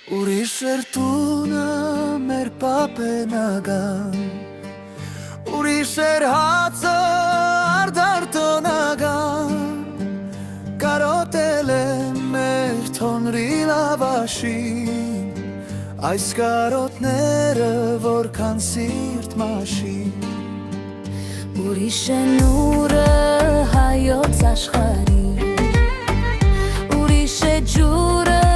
Ուրիշ էր տունը մեր պապենական, ուրիշ էր հացը արդարտոնական, կարոտել եմ մեր թոնրի լավաշին, այս կարոտները որքան սիրտ մաշին։ Ուրիշ է նուրը հայոց աշխարհի, ուրիշ է ջուրը